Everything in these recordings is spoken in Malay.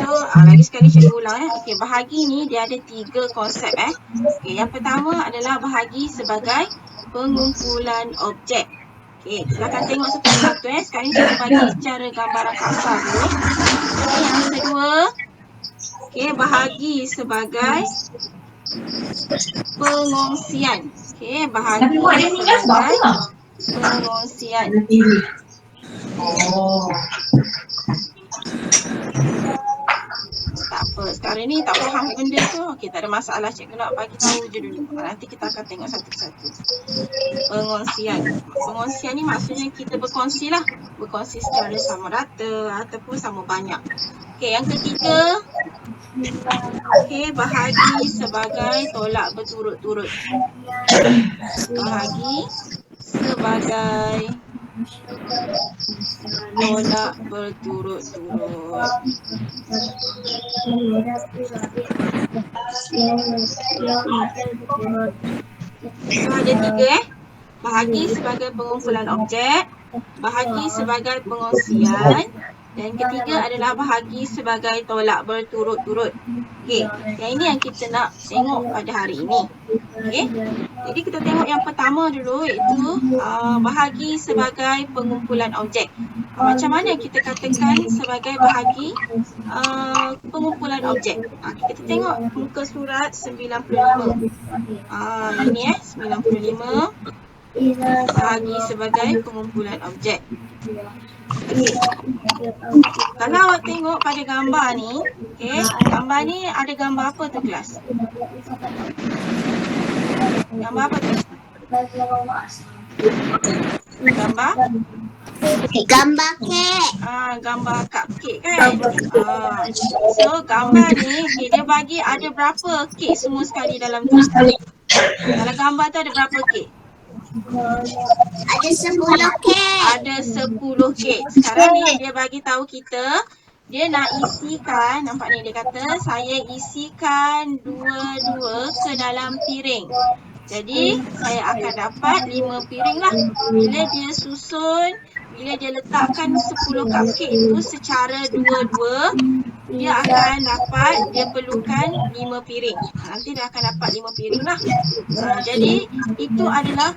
So, lagi sekali cikgu ulang Okey, bahagi ni dia ada 3 konsep Okey, yang pertama adalah bahagi sebagai pengumpulan objek. Okey, silakan tengok satu persatu Sekarang ni cikgu bagi secara gambaran kasar dulu. Okey, yang kedua, okey, bahagi sebagai pengongsian. Okey, bahagi sebagai pengongsian. Tak apa, sekarang ni tak faham benda tu. Okey, tak ada masalah. Cikgu nak bagi tahu je dulu. Nanti kita akan tengok satu persatu. Pengongsian. Pengongsian ni maksudnya kita berkongsi lah. Berkongsi secara sama rata ataupun sama banyak. Okey, yang ketiga. Okey, bahagi sebagai tolak berturut-turut. Bahagi sebagai tolak berturut-turut. So, ada 3 Bahagi sebagai pengumpulan objek, bahagi sebagai pengongsian, dan ketiga adalah bahagi sebagai tolak berturut-turut. Okey, yang ini yang kita nak tengok pada hari ini. Okey, jadi kita tengok yang pertama dulu, iaitu bahagi sebagai pengumpulan objek. Macam mana kita katakan sebagai bahagi pengumpulan objek? Kita tengok muka surat 95. Ini 95. Bahagi sebagai pengumpulan objek. Okay. Kalau awak tengok pada gambar ni, gambar ni ada gambar apa tu kelas? Gambar apa tu? Gambar? Gambar kek. Gambar cupcake kan? So, gambar ni dia bagi ada berapa kek semua sekali dalam tu? Dalam gambar tu ada berapa kek? Ada 10 kek. Ada 10 kek. Sekarang ni dia bagi tahu kita, dia nak isikan, nampak ni dia kata, saya isikan dua-dua ke dalam piring. Jadi, saya akan dapat 5 piring lah. Bila dia susun, bila dia letakkan 10 cupcake itu secara dua-dua, dia akan dapat, dia perlukan 5 piring. Nanti dia akan dapat 5 piring lah. Jadi, itu adalah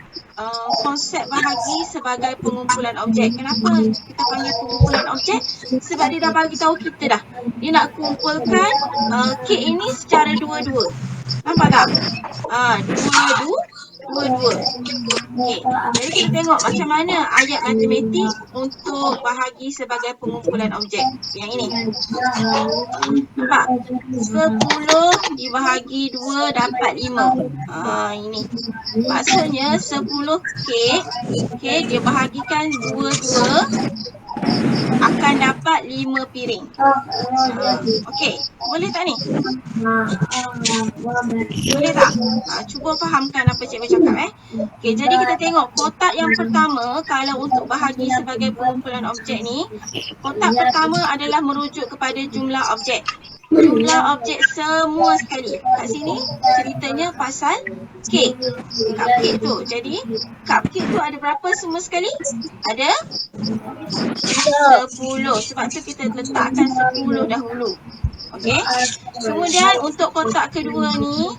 konsep bahagi sebagai pengumpulan objek. Kenapa kita panggil pengumpulan objek? Sebab dia dah bagi tahu kita dah. Dia nak kumpulkan kek ini secara dua-dua. Nampak tak? Dua-dua. Okey. Jadi kita tengok macam mana ayat matematik untuk bahagi sebagai pengumpulan objek. Yang ini. Nampak? 10 dibahagi 2 dapat 5. Ini. Maksudnya 10 kek dia bahagikan dua-dua akan dapat 5 piring. Okey. Boleh tak ni? Boleh tak? Cuba fahamkan apa cikgu cakap Okey, jadi kita tengok kotak yang pertama, kalau untuk bahagi sebagai pengumpulan objek ni, kotak pertama adalah merujuk kepada jumlah objek. Jumlah objek semua sekali. Kat sini ceritanya pasal kek. Cupcake tu. Jadi cupcake tu ada berapa semua sekali? Ada 10. Sebab tu kita letakkan 10 dahulu. Okey. Kemudian untuk kotak kedua ni,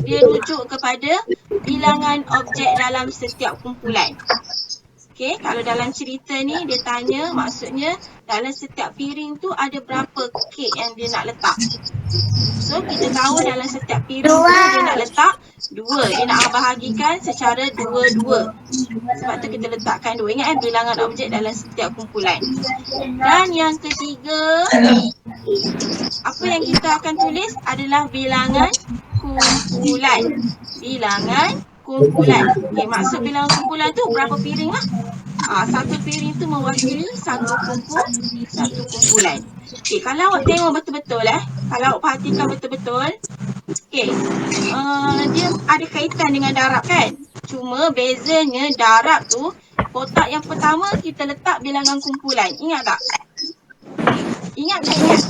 dia rujuk kepada bilangan objek dalam setiap kumpulan. Okey, kalau dalam cerita ni dia tanya, maksudnya dalam setiap piring tu ada berapa kek yang dia nak letak. So kita tahu dalam setiap piring tu dia nak letak 2. Dia nak bahagikan secara dua-dua. Sebab tu kita letakkan 2. Ingat bilangan objek dalam setiap kumpulan. Dan yang ketiga, apa yang kita akan tulis adalah bilangan kumpulan. Bilangan kumpulan. Okey, maksud bilangan kumpulan tu berapa piring lah. Satu piring tu mewakili satu kumpulan. Okey, kalau awak tengok betul-betul kalau awak perhatikan betul-betul, okey, dia ada kaitan dengan darab kan? Cuma bezanya darab tu, kotak yang pertama kita letak bilangan kumpulan. Ingat tak? Ingat tak ingat?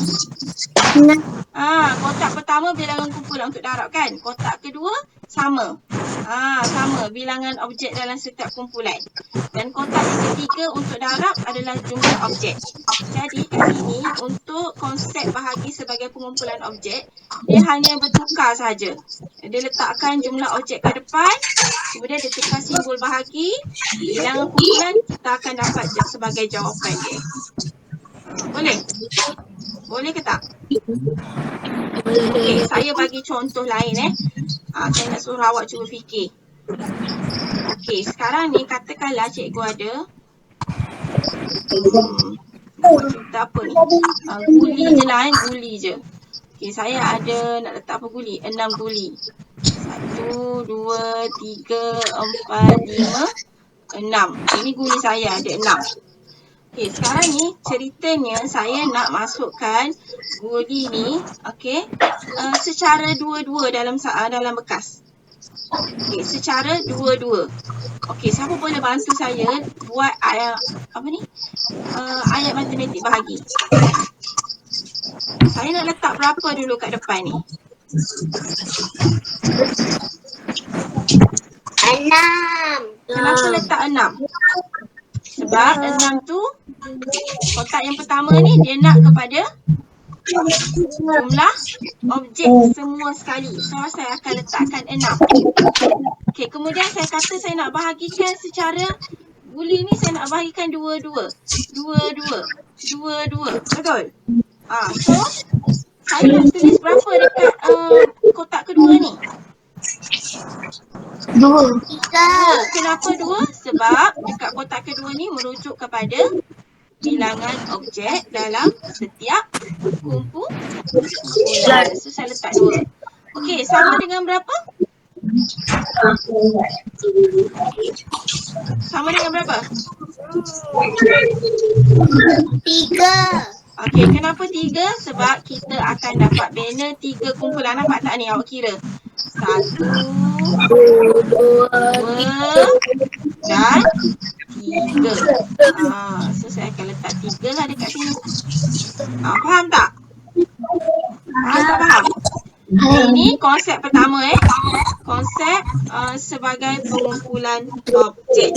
Kotak pertama bilangan kumpulan untuk darab kan? Kotak kedua sama. Sama bilangan objek dalam setiap kumpulan. Dan kotak yang ketiga untuk darab adalah jumlah objek. Jadi kat sini untuk konsep bahagi sebagai pengumpulan objek, dia hanya bertukar saja. Dia letakkan jumlah objek ke depan, kemudian dia tukar simbol bahagi, bilangan kumpulan, kita akan dapat sebagai jawapan dia. Boleh? Boleh ke tak? Okey, saya bagi contoh lain saya nak suruh awak cuba fikir. Okey, sekarang ni katakanlah cikgu ada cerita apa ni? Guli je lah guli je. Okey, saya ada nak letak apa guli? 6 guli. 1, 2, 3, 4, 5, 6. Ini guli saya ada 6. Okey, sekarang ni ceritanya saya nak masukkan guli ni, okey, secara dua-dua dalam bekas. Okey, secara dua-dua. Okey, siapa boleh bantu saya buat ayat matematik bahagi? Saya nak letak berapa dulu kat depan ni? 6. Kenapa letak 6? Sebab 6 tu kotak yang pertama ni dia nak kepada jumlah objek semua sekali. So saya akan letakkan 6. Okey, kemudian saya kata saya nak bahagikan secara guli ni saya nak bahagikan dua-dua. Betul? So saya nak tulis berapa dekat kotak kedua ni? 2. Kenapa 2? Sebab dekat kotak kedua ni merujuk kepada bilangan objek dalam setiap kumpulan. So saya letak 2. Okey, sama dengan berapa? Sama dengan berapa? 3. Okey, kenapa 3? Sebab kita akan dapat banner 3 kumpulan. Nampak tak ni awak kira? 1, 2 dan 3. So saya akan letak 3 lah dekat sini. Faham tak? Faham? Ini konsep pertama konsep sebagai pengumpulan objek.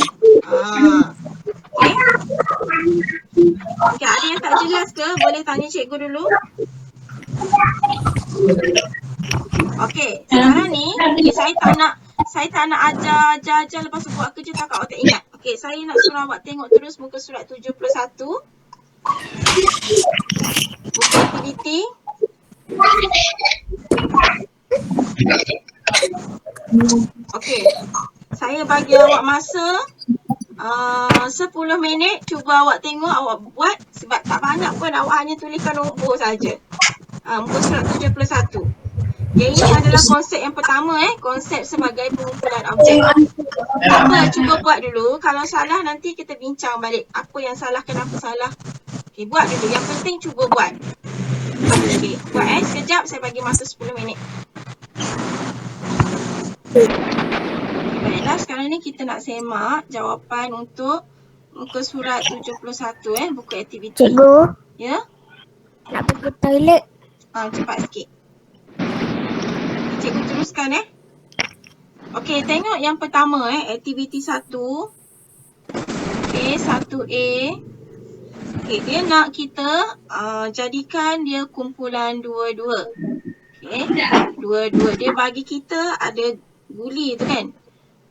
Okey, ada yang tak jelas ke? Boleh tanya cikgu dulu. Okey, sekarang ni saya tak nak ajar lepas tu buat kerja tak awak tak ingat. Okey, saya nak suruh awak tengok terus muka surat 71. Buku aktiviti. Okey, saya bagi awak masa 10 minit. Cuba awak tengok, awak buat. Sebab tak banyak pun, awak hanya tuliskan nombor saja. Muka surat 71. Yang ini adalah konsep yang pertama konsep sebagai pengumpulan objek. Cuba buat dulu. Kalau salah nanti kita bincang balik. Apa yang salah, kenapa salah. Okey, buat dulu. Yang penting cuba buat. Okey, buat sekejap saya bagi masa 10 minit. Baiklah, sekarang ni kita nak semak jawapan untuk muka surat 71 buku aktiviti. Cikgu, Ya? nak pergi toilet. Cepat sikit. Cikgu teruskan Okey, tengok yang pertama aktiviti 1. Okey, 1A. Okey, dia nak kita jadikan dia kumpulan dua-dua. Okey, dua-dua. Dia bagi kita ada guli tu kan.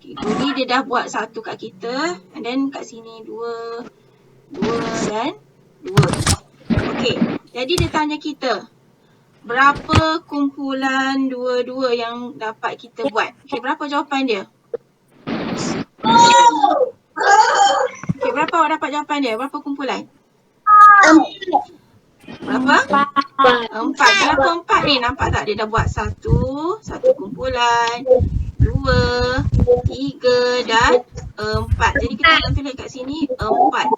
Okay, guli dia dah buat satu kat kita. And then kat sini 2 dan 2. Okey, jadi dia tanya kita berapa kumpulan dua-dua yang dapat kita buat. Okey, berapa jawapan dia? Okey, berapa awak dapat jawapan dia? Berapa kumpulan? Berapa? 4. Kenapa 4 ni? Nampak tak dia dah buat satu kumpulan, 2, 3 dan 4. Jadi kita akan tulis kat sini 4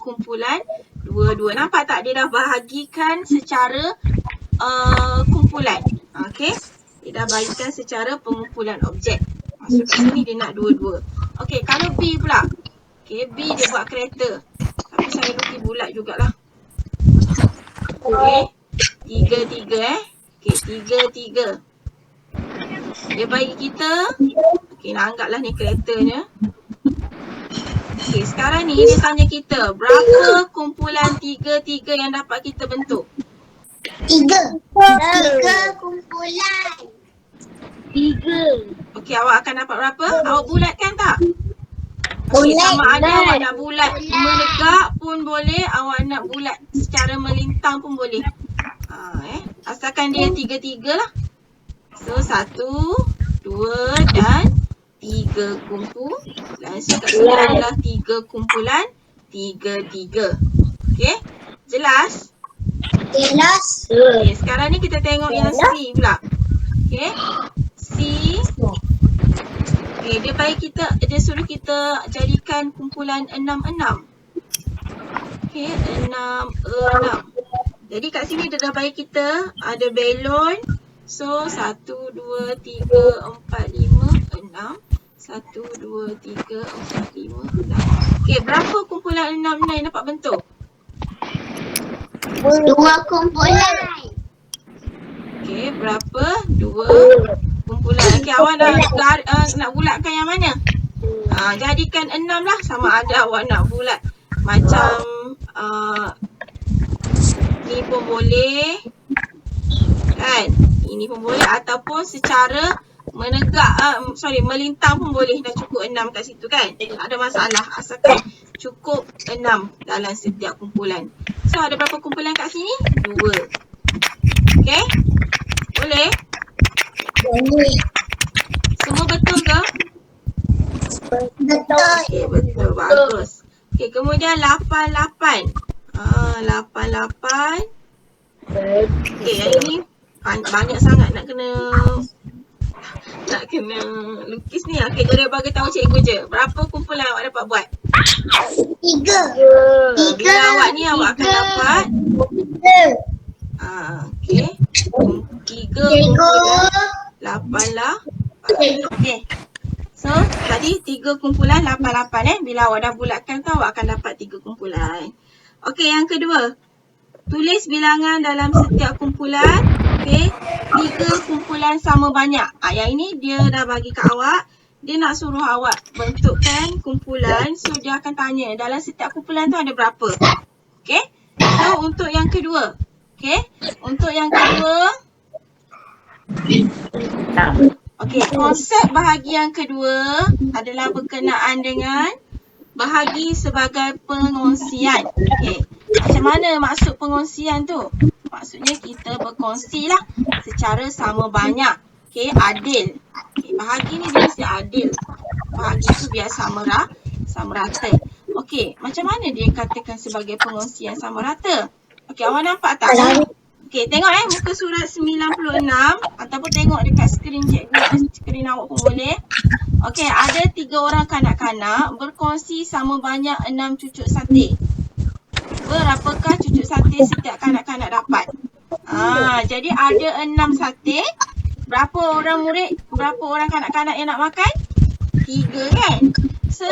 kumpulan dua-dua. Nampak tak dia dah bahagikan secara kumpulan. Okey. Dia dah bahagikan secara pengumpulan objek. Masuk kat sini dia nak dua-dua. Okey, kalau B pula. Okey, B dia buat kereta. Tapi saya lukis bulat jugalah. Okey. 3. Okey, 3. Dia bagi kita Okey, nak anggaplah ni keretanya. Okey, sekarang ni dia tanya kita, berapa kumpulan 3 yang dapat kita bentuk? 3 kumpulan. 3. Okey, awak akan dapat berapa? Awak bulatkan tak? Okey, sama ada awak nak bulat menegak pun boleh, awak nak bulat secara melintang pun boleh. Asalkan dia 3 lah. So 1, 2 dan 3 kumpulan. So kat sini adalah 3 kumpulan 3. Okey? Jelas? Jelas. Okey, sekarang ni kita tengok yang C pula. Okey? C. Okey, dia suruh kita jadikan kumpulan 6. Okey, 6. Jadi kat sini dia dah bagi kita ada balon. So 1, 2, 3, 4, 5, 6. 1, 2, 3, 4, 5, 6. Okey, berapa kumpulan 6 yang dapat bentuk? 2 kumpulan. Okey, berapa? 2 kumpulan. Okey, awak nak bulatkan yang mana? Jadikan 6 lah. Sama ada awak nak bulat macam ni pun boleh. Kan? Ini pun boleh ataupun secara melintang pun boleh. Dah cukup 6 kat situ kan? Tak ada masalah. Asalkan cukup 6 dalam setiap kumpulan. So ada berapa kumpulan kat sini? 2. Okey? Boleh? Boleh. Semua betul ke? Betul. Okey, betul. Bagus. Okey, kemudian 8. 8. Okey, yang ini banyak sangat nak kena lukis ni. Okey, jadi bagi tahu cikgu je. Berapa kumpulan awak dapat buat? 3. Bila awak ni awak akan dapat 3. okey. 3 kumpulan 8 lah. Okey. So, tadi 3 kumpulan 8 Bila awak dah bulatkan tu awak akan dapat 3 kumpulan. Okey, yang kedua. Tulis bilangan dalam setiap kumpulan. Okey. 3 kumpulan sama banyak. Yang ini dia dah bagi kat awak. Dia nak suruh awak bentukkan kumpulan. So, dia akan tanya dalam setiap kumpulan tu ada berapa. Okey. So, untuk yang kedua. Okey. Untuk yang kedua. Okey, konsep bahagi yang kedua adalah berkenaan dengan bahagi sebagai pengongsian. Okey, macam mana maksud pengongsian tu? Maksudnya kita berkongsi lah secara sama banyak. Okey, adil. Okey, bahagi ni dia mesti adil. Bahagi tu biar sama rata. Okey, macam mana dia katakan sebagai pengongsian sama rata? Okey, awak nampak tak? Okey, tengok muka surat 96 ataupun tengok dekat skrin cikgu, skrin awak pun boleh. Okey, ada 3 orang kanak-kanak berkongsi sama banyak 6 cucuk sate. Berapakah cucuk sate setiap kanak-kanak dapat? Jadi ada 6 sate. Berapa orang kanak-kanak yang nak makan? 3 kan? So,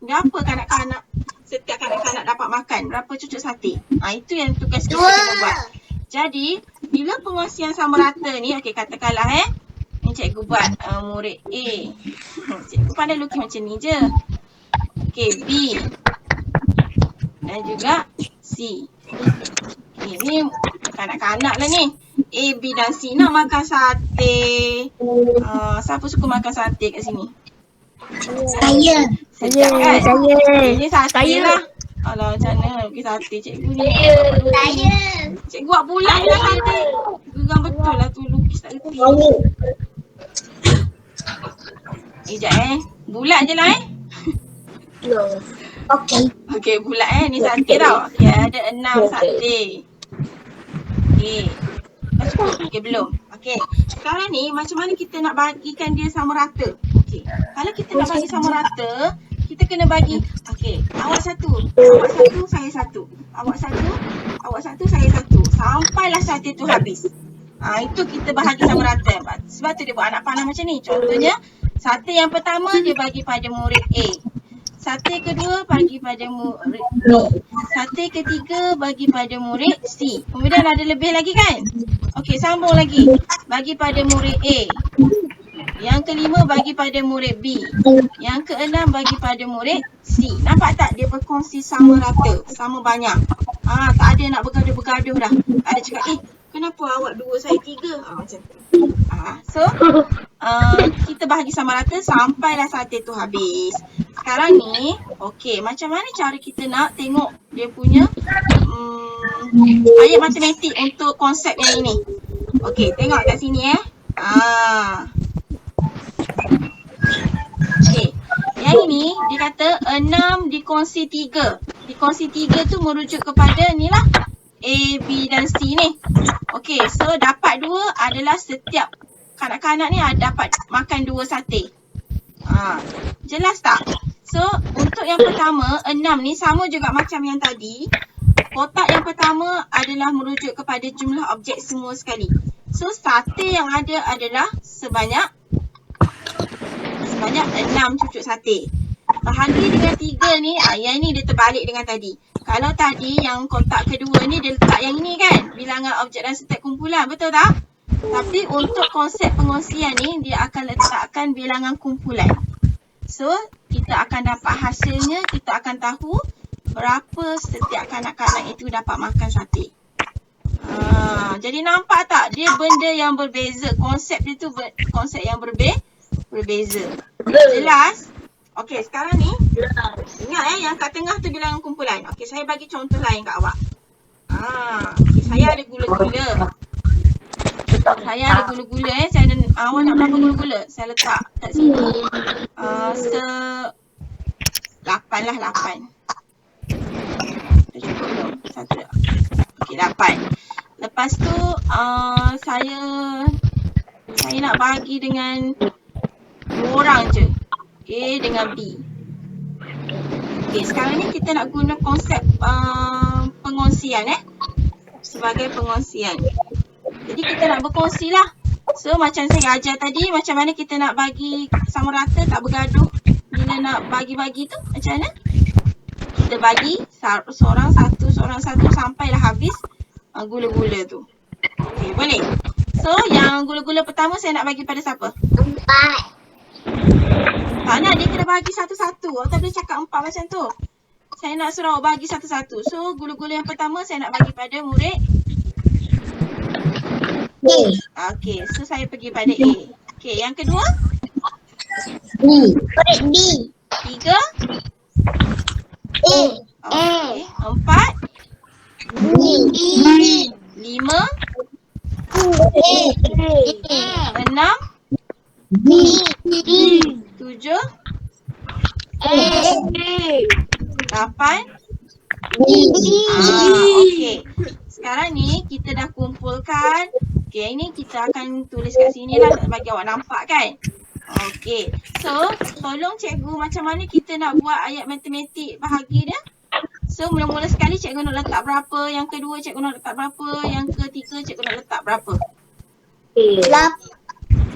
berapa kanak-kanak? Setiap kanak-kanak dapat makan berapa cucuk sate? Itu yang tugas kita kena buat. Jadi, bila pengongsian sama rata ni, okey katakanlah ni cikgu buat murid A. Cikgu pandai lukis macam ni je. Okey, B. Dan juga C. Okey, ni kanak-kanak lah ni. A, B dan C nak makan sate. Siapa suka makan sate kat sini? Saya. Sedap kan? Ini sate Saya. lah. Alah, macam mana lukis sate cikgu ni? Saya. Cikgu buat bulat je lah sate. Geram betul lah tu lukis tak reti. Sekejap bulat je lah Okey. Okey, bulat ni sate tau. Okey, ada 6 sate. Okey. Dah cukup? Okey, belum. Okey. Sekarang ni macam mana kita nak bagikan dia sama rata? Okey. Kalau kita nak bagi sama rata, kita kena bagi. Okey, awak satu, saya satu. Awak satu, saya satu. Sampailah sate tu habis. Itu kita bahagi sama rata. Sebab tu dia buat anak panah macam ni. Contohnya, sate yang pertama dia bagi pada murid A. Sate kedua bagi pada murid B. Sate ketiga bagi pada murid C. Kemudian ada lebih lagi kan? Okey, sambung lagi. Bagi pada murid A. Yang kelima bagi pada murid B. Yang keenam bagi pada murid C. Nampak tak? Dia berkongsi sama rata, sama banyak. Tak ada nak bergaduh-bergaduh dah. Tak ada cakap, kenapa awak 2, saya 3? Macam tu. So, kita bahagi sama rata sampailah sate tu habis. Sekarang ni, okey, macam mana cara kita nak tengok dia punya ayat matematik untuk konsep yang ini? Okey, tengok kat sini Okey. Yang ini dia kata 6 dikongsi 3. Dikongsi 3 tu merujuk kepada ni lah A, B dan C ni. Okey, so dapat 2 adalah setiap kanak-kanak ni dapat makan 2 sate. Jelas tak? So, untuk yang pertama, 6 ni sama juga macam yang tadi. Kotak yang pertama adalah merujuk kepada jumlah objek semua sekali. So, sate yang ada adalah sebanyak 6 cucuk sate. Bahagi dengan 3 ni, yang ni dia terbalik dengan tadi. Kalau tadi yang kotak kedua ni dia letak yang ini kan, bilangan objek dan setiap kumpulan, betul tak? Tapi untuk konsep pengongsian ni, dia akan letakkan bilangan kumpulan. So, kita akan dapat hasilnya, kita akan tahu berapa setiap kanak-kanak itu dapat makan sate. Jadi nampak tak? Dia benda yang berbeza. Konsep dia tu konsep yang berbeza. Jelas? Okey, sekarang ni ingat yang kat tengah tu bilangan kumpulan. Okey, saya bagi contoh lain kat awak. Okay, saya ada gula-gula. Saya ada, awak nak berapa gula-gula? Saya letak kat sini. 8 lah, 8. Dah cukup belum? 1 dah. Okey, 8. Lepas tu saya nak bagi dengan 2 orang je. A dengan B. Okey, sekarang ni kita nak guna konsep pengongsian sebagai pengongsian. Jadi kita nak berkongsi lah. So macam saya ajar tadi, macam mana kita nak bagi sama rata, tak bergaduh. Bila nak bagi-bagi tu macam mana? Kita bagi seorang satu sampailah habis gula-gula tu. Okey, boleh? So yang gula-gula pertama saya nak bagi pada siapa? 4. Tak nak, dia kena bagi satu-satu. Awak tak boleh cakap 4 macam tu. Saya nak suruh awak bagi satu-satu. So, gula-gula yang pertama saya nak bagi pada murid B. Okey, so saya pergi pada A. Okey, yang kedua? B. Murid B. 3? A. Okey, 4? B. 5? A. 6? B. 7? A. 8? Okey. Sekarang ni kita dah kumpulkan. Okey, ini kita akan tulis kat sini lah bagi awak nampak kan. Okey. So, tolong cikgu macam mana kita nak buat ayat matematik bahagi dia. So, mula-mula sekali cikgu nak letak berapa. Yang kedua cikgu nak letak berapa. Yang ketiga cikgu nak letak berapa.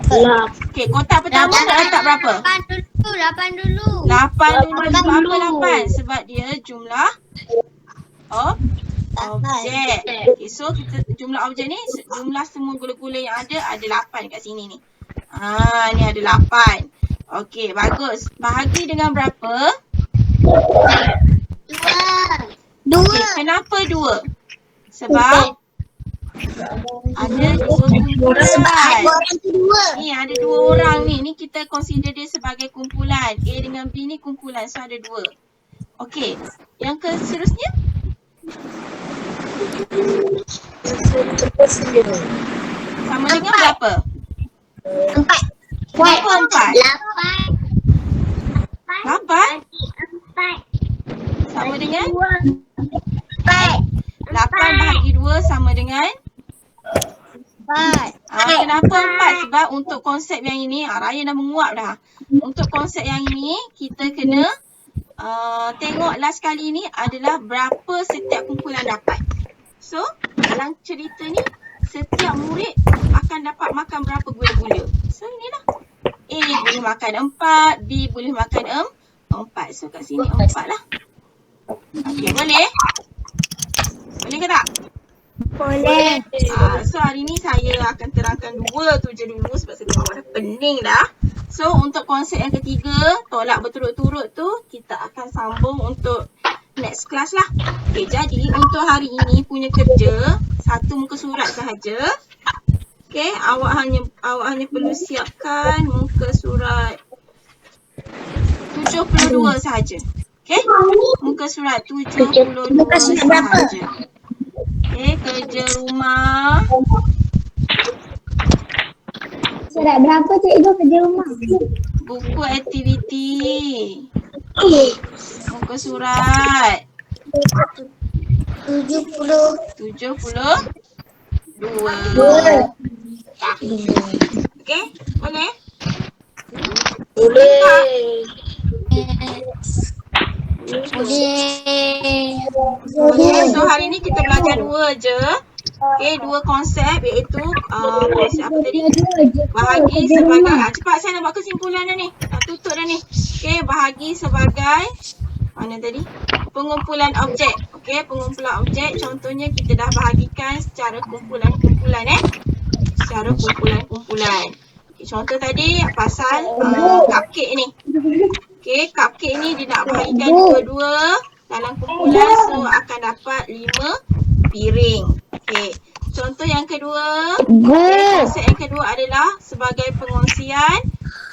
Okey, kotak pertama nak letak berapa? 8 dulu. 8 dulu. Sebab apa 8? Sebab dia jumlah objek. Okay, so kita jumlah objek ni, jumlah semua gula-gula yang ada 8 kat sini ni. Ni ada 8. Okey, bagus. Bahagi dengan berapa? 2. Okay, kenapa 2? Sebab ada 2 kumpulan. Ni ada 2 orang ni. Ni kita consider dia sebagai kumpulan. A dengan B ni kumpulan. So ada 2. Okey, yang seterusnya? Sama dengan berapa? 4. Kenapa 4? 8? 4. Sama dengan? 4. 8 bahagi 2 sama dengan? 4. Kenapa 4? Sebab untuk konsep yang ini, Raya dah menguap dah. Untuk konsep yang ini, kita kena tengoklah sekali ni adalah berapa setiap kumpulan dapat. So, dalam cerita ni, setiap murid akan dapat makan berapa gula-gula. So, inilah. A boleh makan 4, B boleh makan 4. So, kat sini 4 lah. Okey, boleh? Boleh ke tak? Boleh. So hari ni saya akan terangkan 2 tu je dulu sebab saya tengok dah pening dah. So untuk konsep yang ketiga, tolak berturut-turut tu, kita akan sambung untuk next class lah. Okay, jadi untuk hari ini punya kerja, 1 muka surat sahaja. Okay, awak hanya perlu siapkan muka surat 72 sahaja. Okay, muka surat 72 Muka surat berapa? sahaja. Okay, kerja rumah. Surat berapa cikgu kerja rumah? Buku aktiviti. Muka surat 72. Okey, boleh? Boleh. So hari ni kita belajar 2 je. Okey, 2 konsep iaitu konsep apa tadi? Bahagi sebagai cepat saya nak buat kesimpulan dah ni. Nak tutup dah ni. Okey, bahagi sebagai mana tadi? Pengumpulan objek. Okey, pengumpulan objek. Contohnya kita dah bahagikan secara kumpulan-kumpulan secara kumpulan-kumpulan. Okay, contoh tadi pasal cupcake ni. Okey, cupcake ni dia nak bahagikan dua-dua dalam kumpulan, so akan dapat 5 piring. Okey, contoh yang kedua, konsep yang kedua adalah sebagai pengongsian.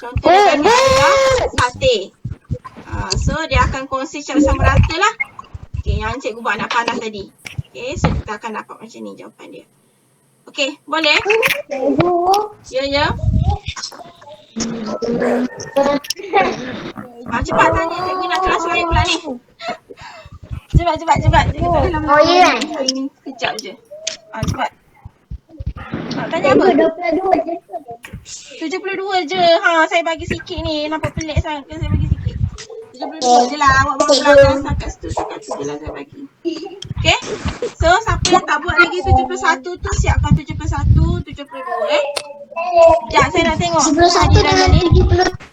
Contoh yang kedua adalah sate. So dia akan kongsi secara sama rata lah. Okey, yang cikgu buat nak panah tadi. Okey, so kita akan dapat macam ni jawapan dia. Okey, boleh? Ya. Cepat tanya, cikgu nak kelas lain pula ni. Cepat. Cikgu tak dalam hari ni sekejap je. Cepat. Nak tanya apa? 72 je. Saya bagi sikit ni. Nampak pelik sangat ke saya bagi sikit? 72 je lah. Awak baru belajar setakat tu je lah saya bagi. Okay? So, siapa yang tak buat lagi 71 tu, siapkan 71, 72 Sekejap, saya nak tengok. 71 dengan 70.